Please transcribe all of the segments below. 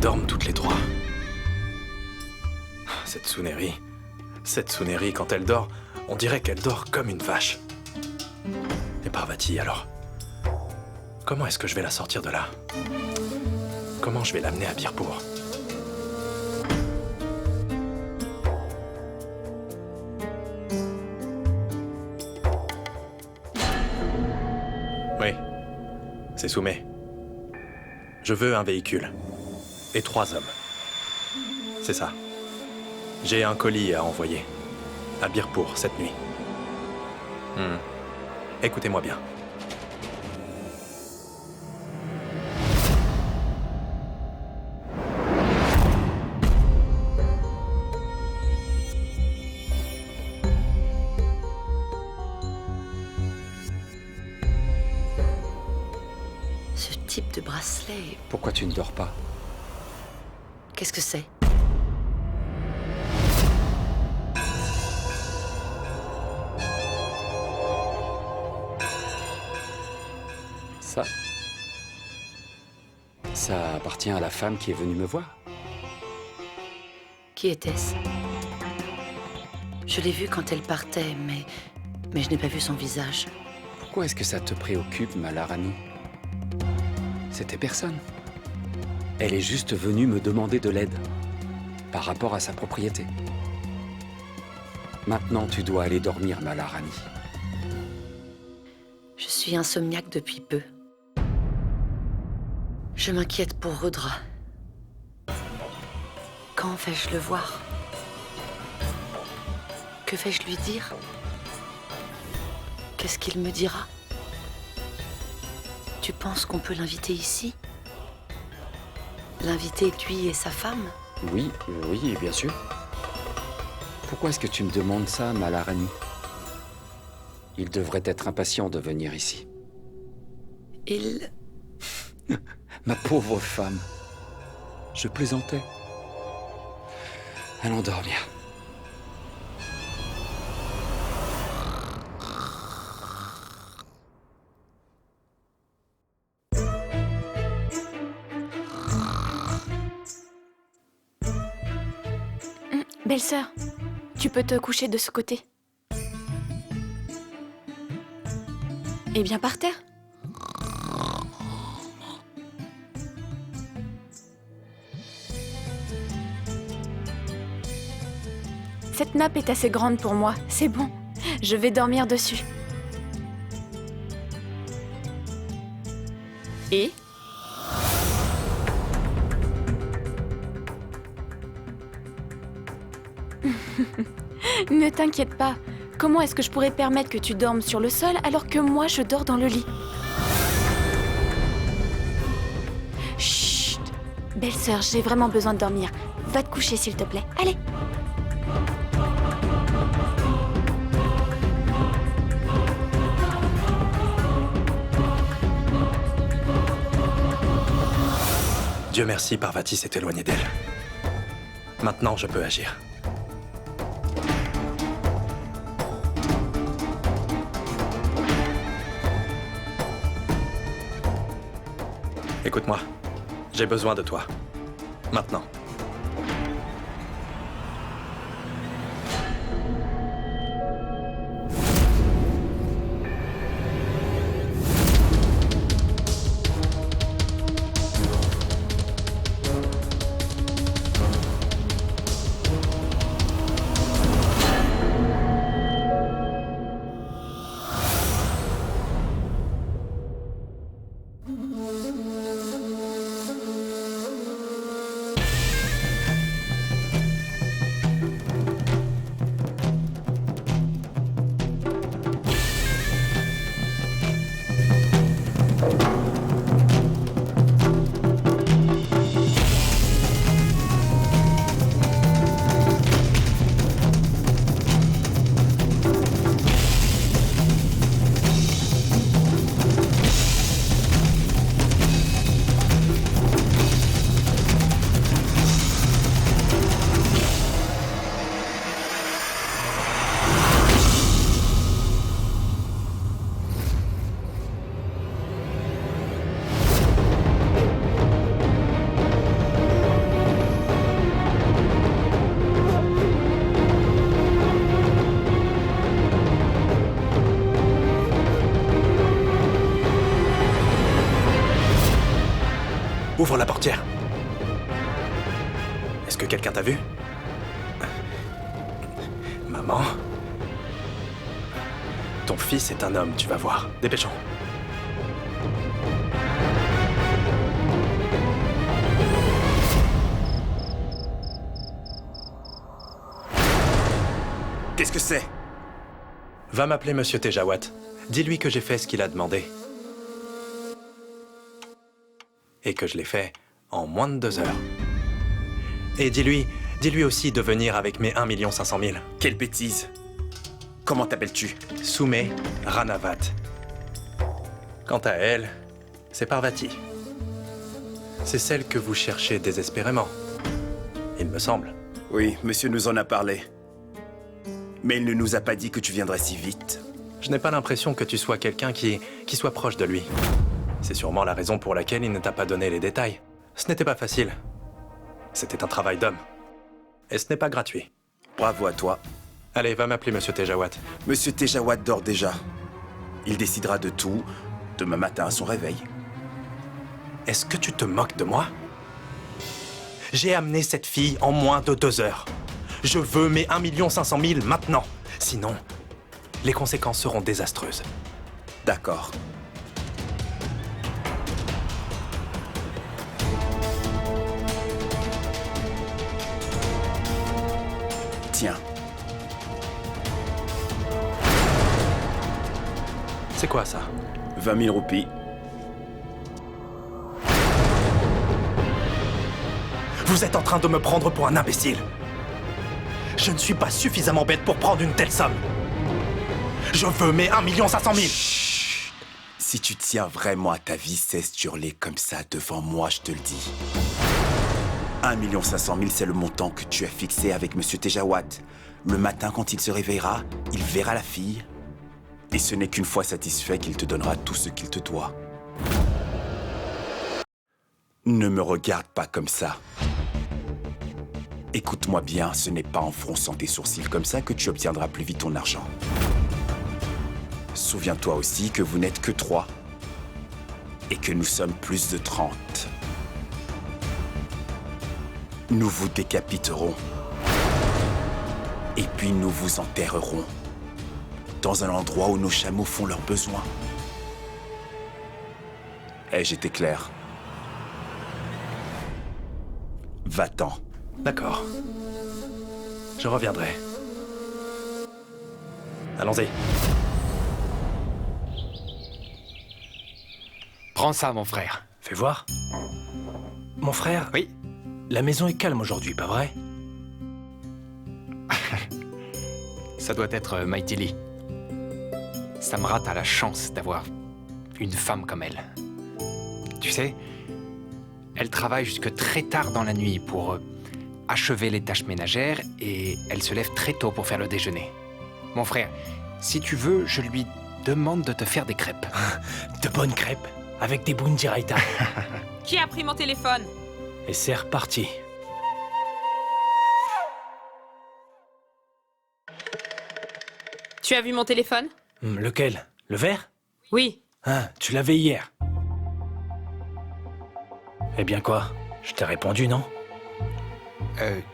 dorment toutes les trois. Cette Tsuneri, quand elle dort, on dirait qu'elle dort comme une vache. Et Parvati, alors? Comment est-ce que je vais la sortir de là? Comment je vais l'amener à Birpur? Oui, c'est Soumé. Je veux un véhicule. Et 3 hommes. C'est ça. J'ai un colis à envoyer. À Birpur, cette nuit. Écoutez-moi bien. Ce type de bracelet... Pourquoi tu ne dors pas? Qu'est-ce que c'est? Ça appartient à la femme qui est venue me voir. Qui était-ce? Je l'ai vue quand elle partait, mais je n'ai pas vu son visage. Pourquoi est-ce que ça te préoccupe, Malarani? C'était personne. Elle est juste venue me demander de l'aide par rapport à sa propriété. Maintenant, tu dois aller dormir, Malarani. Je suis insomniaque depuis peu. Je m'inquiète pour Rudra. Quand vais-je le voir? Que vais-je lui dire? Qu'est-ce qu'il me dira? Tu penses qu'on peut l'inviter ici? L'inviter, lui et sa femme? Oui, bien sûr. Pourquoi est-ce que tu me demandes ça, Malarani? Il devrait être impatient de venir ici. Il... Ma pauvre femme. Je plaisantais. Allons dormir. Belle-sœur, tu peux te coucher de ce côté. Et bien par terre. Cette nappe est assez grande pour moi, c'est bon. Je vais dormir dessus. Et ne t'inquiète pas. Comment est-ce que je pourrais permettre que tu dormes sur le sol alors que moi je dors dans le lit? Chut! Belle-sœur, j'ai vraiment besoin de dormir. Va te coucher s'il te plaît. Allez! Dieu merci, Parvati s'est éloignée d'elle. Maintenant, je peux agir. Écoute-moi, j'ai besoin de toi. Maintenant. Ouvre la portière. Est-ce que quelqu'un t'a vu? Maman? Ton fils est un homme, tu vas voir. Dépêchons. Qu'est-ce que c'est? Va m'appeler Monsieur Tejawat. Dis-lui que j'ai fait ce qu'il a demandé. Et que je l'ai fait en moins de 2 heures. Et dis-lui aussi de venir avec mes 1 500 000. Quelle bêtise! Comment t'appelles-tu? Soumé Ranavat. Quant à elle, c'est Parvati. C'est celle que vous cherchez désespérément. Il me semble. Oui, monsieur nous en a parlé. Mais il ne nous a pas dit que tu viendrais si vite. Je n'ai pas l'impression que tu sois quelqu'un qui soit proche de lui. C'est sûrement la raison pour laquelle il ne t'a pas donné les détails. Ce n'était pas facile. C'était un travail d'homme. Et ce n'est pas gratuit. Bravo à toi. Allez, va m'appeler Monsieur Tejawat. Monsieur Tejawat dort déjà. Il décidera de tout demain matin à son réveil. Est-ce que tu te moques de moi? J'ai amené cette fille en moins de 2 heures. Je veux mes 1 500 000 maintenant. Sinon, les conséquences seront désastreuses. D'accord. Tiens. C'est quoi ça? 20 000 roupies. Vous êtes en train de me prendre pour un imbécile. Je ne suis pas suffisamment bête pour prendre une telle somme. Je veux mes 1 500 000. Chut. Si tu tiens vraiment à ta vie, cesse d'hurler comme ça devant moi, je te le dis. 1 500 000, c'est le montant que tu as fixé avec Monsieur Tejawat. Le matin, quand il se réveillera, il verra la fille. Et ce n'est qu'une fois satisfait qu'il te donnera tout ce qu'il te doit. Ne me regarde pas comme ça. Écoute-moi bien, ce n'est pas en fronçant tes sourcils comme ça que tu obtiendras plus vite ton argent. Souviens-toi aussi que vous n'êtes que 3 et que nous sommes plus de 30. Nous vous décapiterons et puis nous vous enterrerons dans un endroit où nos chameaux font leurs besoins. Ai-je été clair? Va-t'en. D'accord. Je reviendrai. Allons-y. Prends ça, mon frère. Fais voir. Mon frère, Oui. la maison est calme aujourd'hui, pas vrai? Ça doit être Mighty Lee. Samrat a la chance d'avoir une femme comme elle. Tu sais, elle travaille jusque très tard dans la nuit pour achever les tâches ménagères et elle se lève très tôt pour faire le déjeuner. Mon frère, si tu veux, je lui demande de te faire des crêpes. De bonnes crêpes, avec des bundi raita. Qui a pris mon téléphone? Et c'est reparti. Tu as vu mon téléphone? Lequel? Le vert? Oui. Ah, tu l'avais hier. Eh bien quoi? Je t'ai répondu, non?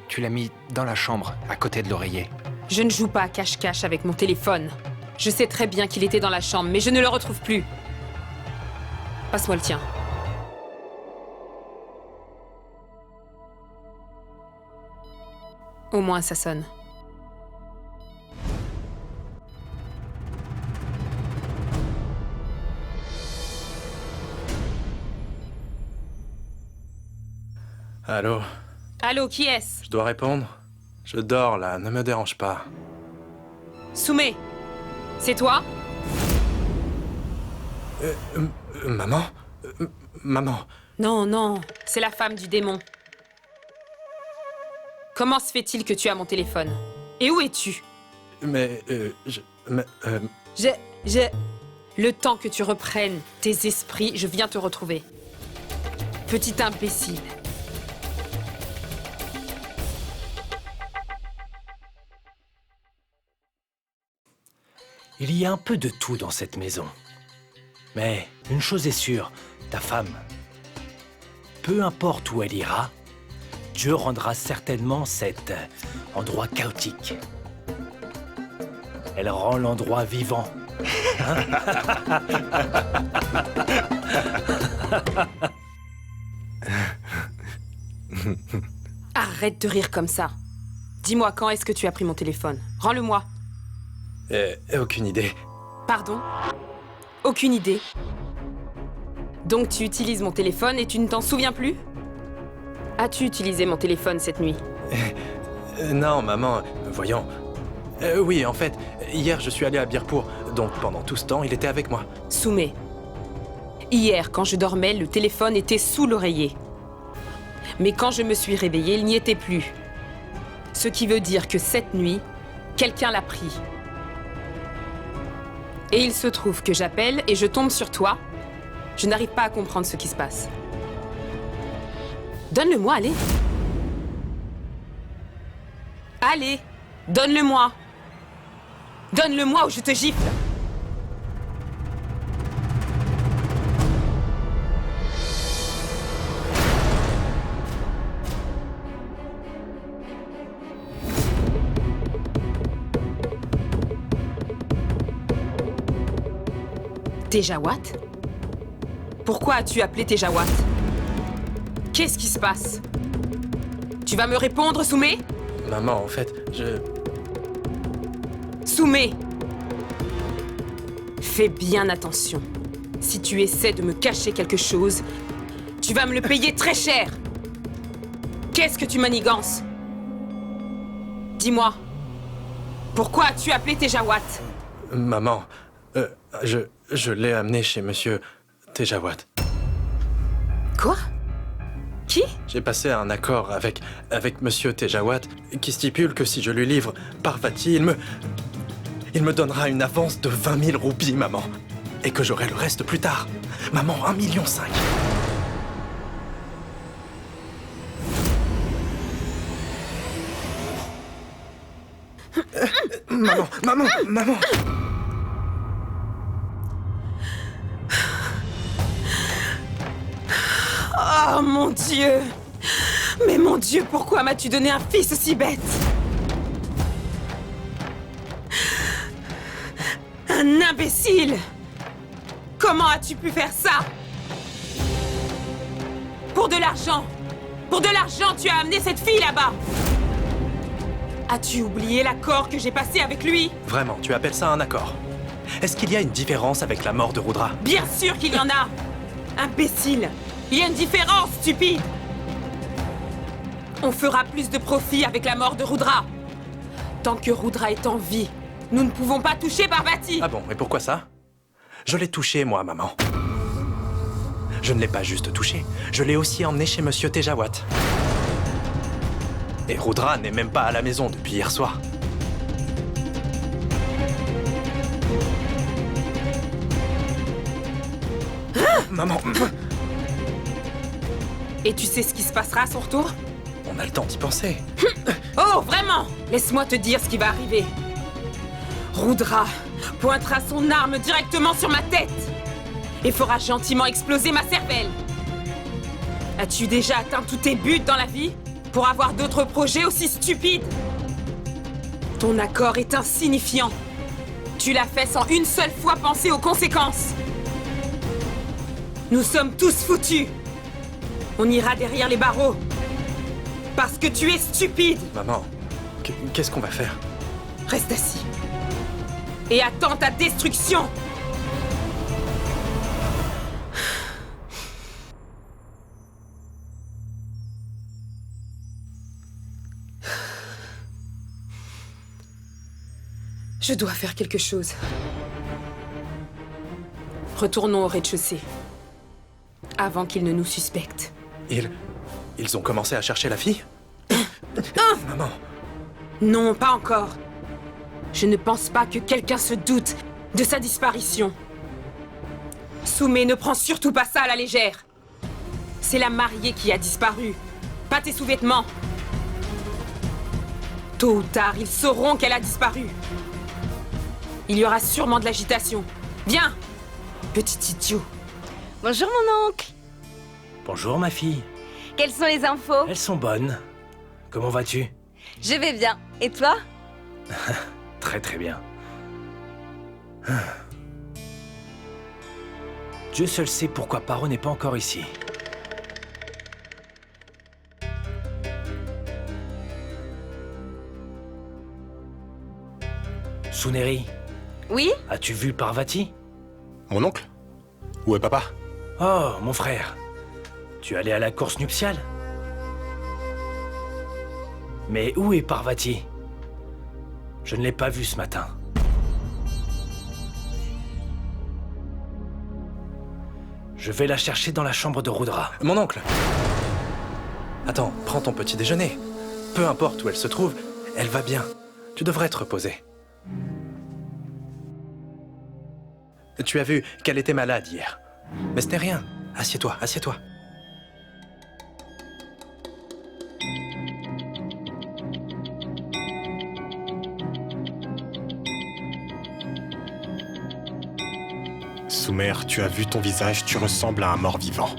Tu l'as mis dans la chambre, à côté de l'oreiller. Je ne joue pas à cache-cache avec mon téléphone. Je sais très bien qu'il était dans la chambre, mais je ne le retrouve plus. Passe-moi le tien. Au moins, ça sonne. Allô? Allô, qui est-ce? Je dois répondre? Je dors là, ne me dérange pas. Soumé. C'est toi? Maman? Maman? Non, non, c'est la femme du démon. Comment se fait-il que tu as mon téléphone? Et où es-tu? Le temps que tu reprennes tes esprits, je viens te retrouver. Petit imbécile. Il y a un peu de tout dans cette maison. Mais une chose est sûre, ta femme, peu importe où elle ira, Dieu rendra certainement cet endroit chaotique. Elle rend l'endroit vivant. Arrête de rire comme ça. Dis-moi quand est-ce que tu as pris mon téléphone. Rends-le-moi. Aucune idée. Pardon? Aucune idée. Donc tu utilises mon téléphone et tu ne t'en souviens plus? As-tu utilisé mon téléphone cette nuit? Non, maman, voyons. Oui, en fait, hier je suis allé à Birpur, donc pendant tout ce temps, il était avec moi. Soumé. Hier, quand je dormais, le téléphone était sous l'oreiller. Mais quand je me suis réveillée, il n'y était plus. Ce qui veut dire que cette nuit, quelqu'un l'a pris. Et il se trouve que j'appelle et je tombe sur toi. Je n'arrive pas à comprendre ce qui se passe. Donne-le-moi, allez. Allez, donne-le-moi. Donne-le-moi ou je te gifle. Tejawat? Pourquoi as-tu appelé Tejawat? Qu'est-ce qui se passe? Tu vas me répondre, Soumé? Maman, en fait, Soumé! Fais bien attention. Si tu essaies de me cacher quelque chose, tu vas me le payer très cher! Qu'est-ce que tu manigances? Dis-moi. Pourquoi as-tu appelé Tejawat? Maman, je l'ai amené chez Monsieur Tejawat. Quoi? Qui? J'ai passé un accord avec Monsieur Tejawat qui stipule que si je lui livre Parvati, il me donnera une avance de 20 000 roupies, maman. Et que j'aurai le reste plus tard. Maman, 1,5 million. Maman. Oh mon Dieu! Mais mon Dieu, pourquoi m'as-tu donné un fils si bête? Un imbécile! Comment as-tu pu faire ça? Pour de l'argent! Pour de l'argent, tu as amené cette fille là-bas! As-tu oublié l'accord que j'ai passé avec lui? Vraiment, tu appelles ça un accord? Est-ce qu'il y a une différence avec la mort de Rudra? Bien sûr qu'il y en a! Imbécile! Il y a une différence, stupide! On fera plus de profit avec la mort de Rudra. Tant que Rudra est en vie, nous ne pouvons pas toucher Parvati. Ah bon, et pourquoi ça? Je l'ai touché, moi, maman. Je ne l'ai pas juste touché, je l'ai aussi emmené chez Monsieur Tejawat. Et Rudra n'est même pas à la maison depuis hier soir. Maman, Et tu sais ce qui se passera à son retour? on a le temps d'y penser. Oh, vraiment? Laisse-moi te dire ce qui va arriver. Rudra pointera son arme directement sur ma tête et fera gentiment exploser ma cervelle. As-tu déjà atteint tous tes buts dans la vie pour avoir d'autres projets aussi stupides? Ton accord est insignifiant. Tu l'as fait sans une seule fois penser aux conséquences. Nous sommes tous foutus. On ira derrière les barreaux. Parce que tu es stupide. Maman, qu'est-ce qu'on va faire? Reste assis. Et attends ta destruction. Je dois faire quelque chose. Retournons au rez-de-chaussée. Avant qu'ils ne nous suspectent. Ils ont commencé à chercher la fille? Maman. Non, pas encore. Je ne pense pas que quelqu'un se doute de sa disparition. Soumé ne prend surtout pas ça à la légère. C'est la mariée qui a disparu, pas tes sous-vêtements. Tôt ou tard, ils sauront qu'elle a disparu. Il y aura sûrement de l'agitation. Viens, petit idiot. Bonjour mon oncle. Bonjour ma fille. Quelles sont les infos? Elles sont bonnes. Comment vas-tu? Je vais bien. Et toi? Très très bien. Dieu seul sait pourquoi Paro n'est pas encore ici. Suneri, Oui? as-tu vu Parvati? Mon oncle? Où est papa? Oh, mon frère. Tu es allé à la course nuptiale? Mais où est Parvati? Je ne l'ai pas vue ce matin. Je vais la chercher dans la chambre de Rudra. Mon oncle! Attends, prends ton petit déjeuner. Peu importe où elle se trouve, elle va bien. Tu devrais te reposer. Tu as vu qu'elle était malade hier. Mais ce n'est rien. Assieds-toi, assieds-toi. Sumer, tu as vu ton visage, tu ressembles à un mort-vivant.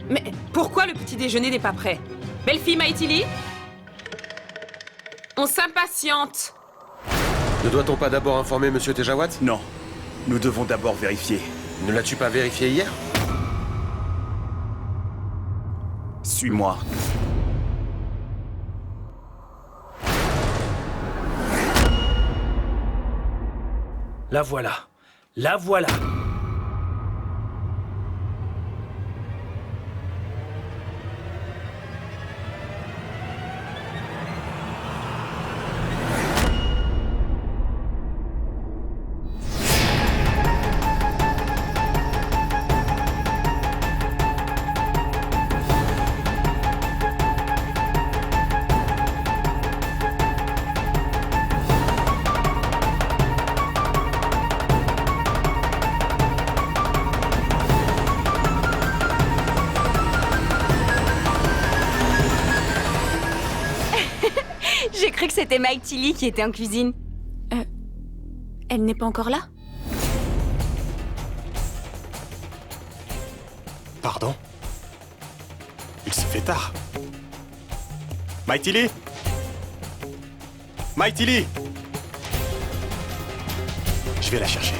Mais pourquoi le petit déjeuner n'est pas prêt? Belle-fille Maïtili? On s'impatiente. Ne doit-on pas d'abord informer Monsieur Tejawat? Non, nous devons d'abord vérifier. Ne l'as-tu pas vérifié hier? Suis-moi. La voilà. La voilà. J'ai cru que c'était Maïtili qui était en cuisine. Elle n'est pas encore là? Pardon? Il se fait tard. Maïtili? Maïtili! Je vais la chercher.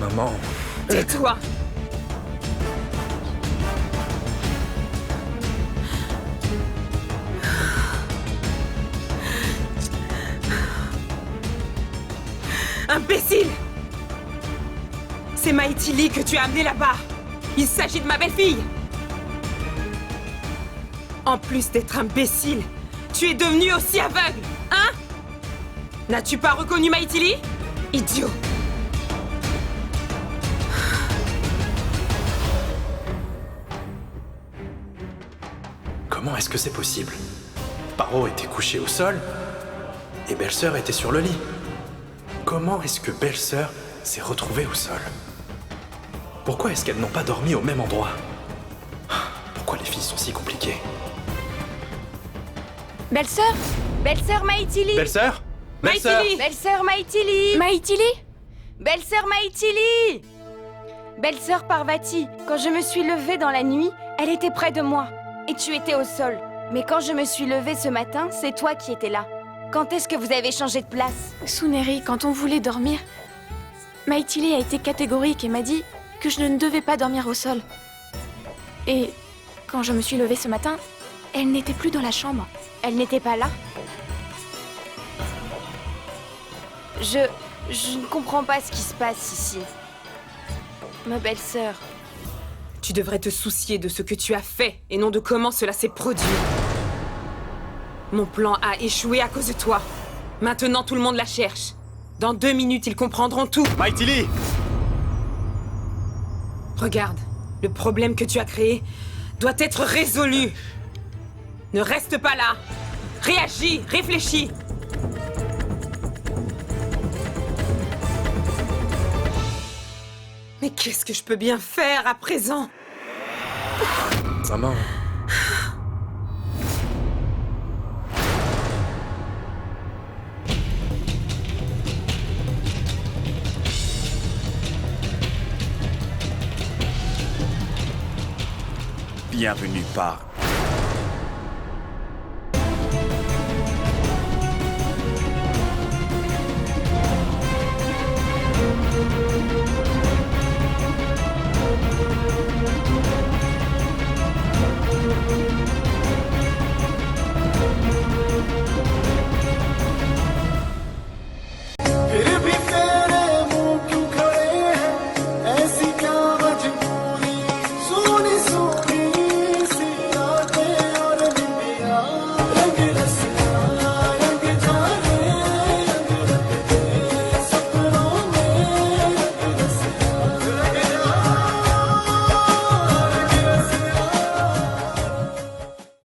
Maman. Tais-toi. Imbécile! C'est Maïtili que tu as amené là-bas. Il s'agit de ma belle-fille. En plus d'être imbécile, tu es devenu aussi aveugle, hein? N'as-tu pas reconnu Maïtili? Idiot! Comment est-ce que c'est possible? Paro était couché au sol et Belle-Sœur était sur le lit. Comment est-ce que Belle-Sœur s'est retrouvée au sol? Pourquoi est-ce qu'elles n'ont pas dormi au même endroit? Pourquoi les filles sont si compliquées? Belle-sœur? Belle-sœur Maïtili! Belle-Sœur? Belle-Sœur? Belle-sœur Maïtili! Maïtili? Belle-sœur Maïtili! Belle-sœur Parvati, quand je me suis levée dans la nuit, elle était près de moi. Et tu étais au sol. Mais quand je me suis levée ce matin, c'est toi qui étais là. Quand est-ce que vous avez changé de place? Suneri, quand on voulait dormir, Maïtili a été catégorique et m'a dit que je ne devais pas dormir au sol. Et quand je me suis levée ce matin, elle n'était plus dans la chambre. Elle n'était pas là? Je ne comprends pas ce qui se passe ici. Ma belle-sœur. Tu devrais te soucier de ce que tu as fait et non de comment cela s'est produit. Mon plan a échoué à cause de toi. Maintenant, tout le monde la cherche. Dans 2 minutes, ils comprendront tout. Maïtili! Regarde, le problème que tu as créé doit être résolu. Ne reste pas là. Réagis, réfléchis. Mais qu'est-ce que je peux bien faire à présent? Maman. Bienvenue par